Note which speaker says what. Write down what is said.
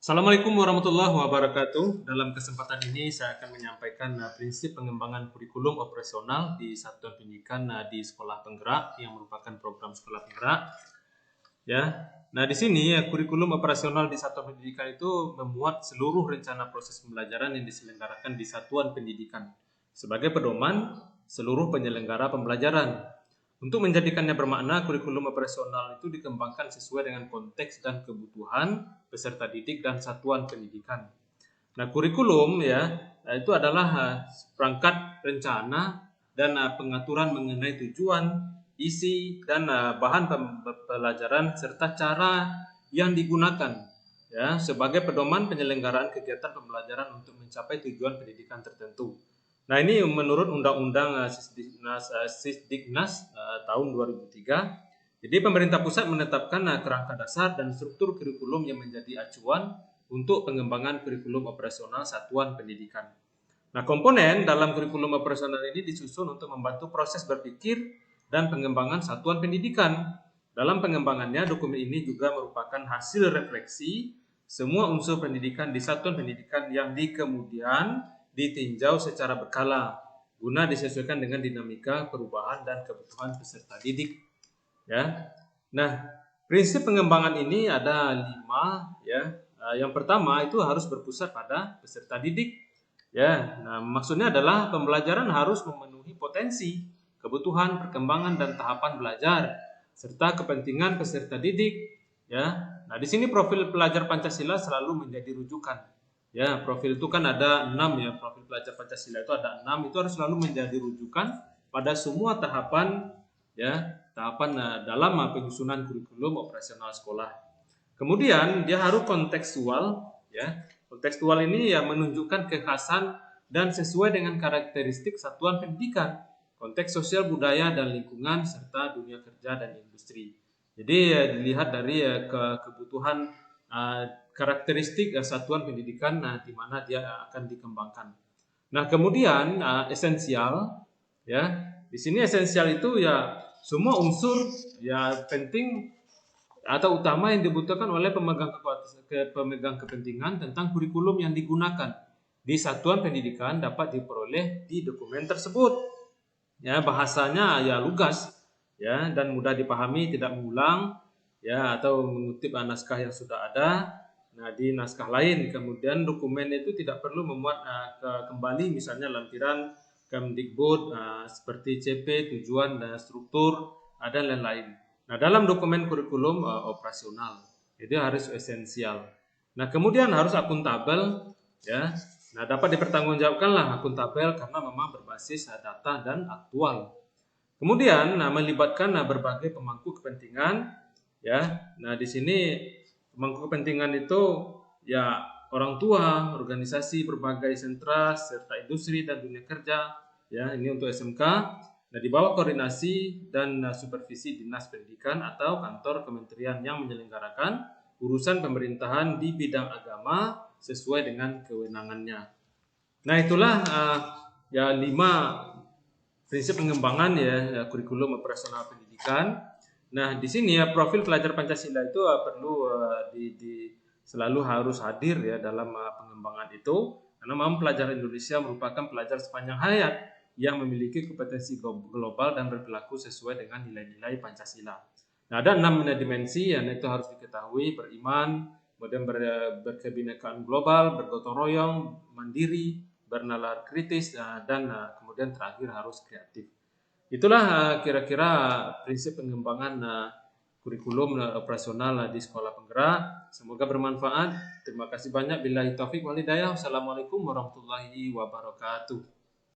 Speaker 1: Assalamualaikum warahmatullahi wabarakatuh. Dalam kesempatan ini saya akan menyampaikan prinsip pengembangan kurikulum operasional di satuan pendidikan di sekolah penggerak yang merupakan program sekolah penggerak. Ya, nah di sini kurikulum operasional di satuan pendidikan itu memuat seluruh rencana proses pembelajaran yang diselenggarakan di satuan pendidikan sebagai pedoman seluruh penyelenggara pembelajaran. Untuk menjadikannya bermakna, kurikulum operasional itu dikembangkan sesuai dengan konteks dan kebutuhan peserta didik dan satuan pendidikan. Nah, kurikulum itu adalah perangkat rencana dan pengaturan mengenai tujuan, isi dan bahan pembelajaran serta cara yang digunakan sebagai pedoman penyelenggaraan kegiatan pembelajaran untuk mencapai tujuan pendidikan tertentu. Nah, ini menurut Undang-Undang Sisdiknas tahun 2003. Jadi pemerintah pusat menetapkan kerangka dasar dan struktur kurikulum yang menjadi acuan untuk pengembangan kurikulum operasional satuan pendidikan. Nah, komponen dalam kurikulum operasional ini disusun untuk membantu proses berpikir dan pengembangan satuan pendidikan. Dalam pengembangannya, dokumen ini juga merupakan hasil refleksi semua unsur pendidikan di satuan pendidikan yang kemudian ditinjau secara berkala guna disesuaikan dengan dinamika perubahan dan kebutuhan peserta didik. Nah, prinsip pengembangan ini ada 5 Yang pertama itu harus berpusat pada peserta didik. Nah, maksudnya adalah pembelajaran harus memenuhi potensi, kebutuhan, perkembangan dan tahapan belajar serta kepentingan peserta didik. Nah, di sini profil pelajar Pancasila selalu menjadi rujukan. Profil itu kan ada 6 profil pelajar Pancasila itu ada 6, itu harus selalu menjadi rujukan pada semua tahapan dalam penyusunan kurikulum operasional sekolah. Kemudian dia harus kontekstual. Kontekstual ini menunjukkan kekhasan dan sesuai dengan karakteristik satuan pendidikan, konteks sosial budaya dan lingkungan serta dunia kerja dan industri. Jadi dilihat dari kebutuhan karakteristik satuan pendidikan di mana dia akan dikembangkan. Nah, kemudian esensial di sini esensial itu semua unsur penting atau utama yang dibutuhkan oleh pemegang kepentingan tentang kurikulum yang digunakan di satuan pendidikan dapat diperoleh di dokumen tersebut. Bahasanya lugas dan mudah dipahami, tidak mengulang atau mengutip naskah yang sudah ada di naskah lain. Kemudian dokumen itu tidak perlu memuat kembali misalnya lampiran Kemdikbud seperti CP, tujuan dan struktur dan lain-lain. Nah, dalam dokumen kurikulum operasional itu harus esensial. Nah, kemudian harus akuntabel Nah, dapat dipertanggungjawabkanlah akuntabel karena memang berbasis data dan aktual. Kemudian melibatkan berbagai pemangku kepentingan Nah, di sini pemangku kepentingan itu orang tua, organisasi berbagai sentra serta industri dan dunia kerja ini untuk SMK. Nah, di bawah koordinasi dan supervisi Dinas Pendidikan atau kantor kementerian yang menyelenggarakan urusan pemerintahan di bidang agama sesuai dengan kewenangannya. Nah, itulah 5 prinsip pengembangan kurikulum operasional pendidikan. Nah, di sini profil pelajar Pancasila itu perlu selalu harus hadir dalam pengembangan itu, karena memang pelajar Indonesia merupakan pelajar sepanjang hayat yang memiliki kompetensi global dan berperilaku sesuai dengan nilai-nilai Pancasila. Nah, ada 6 dimensi yang itu harus diketahui: beriman, kemudian berkebinekaan global, bergotong royong, mandiri, bernalar kritis, dan kemudian terakhir harus kreatif. Itulah kira-kira prinsip pengembangan kurikulum operasional di sekolah penggerak. Semoga bermanfaat. Terima kasih banyak. Billahi taufik wal hidayah. Wassalamualaikum warahmatullahi wabarakatuh.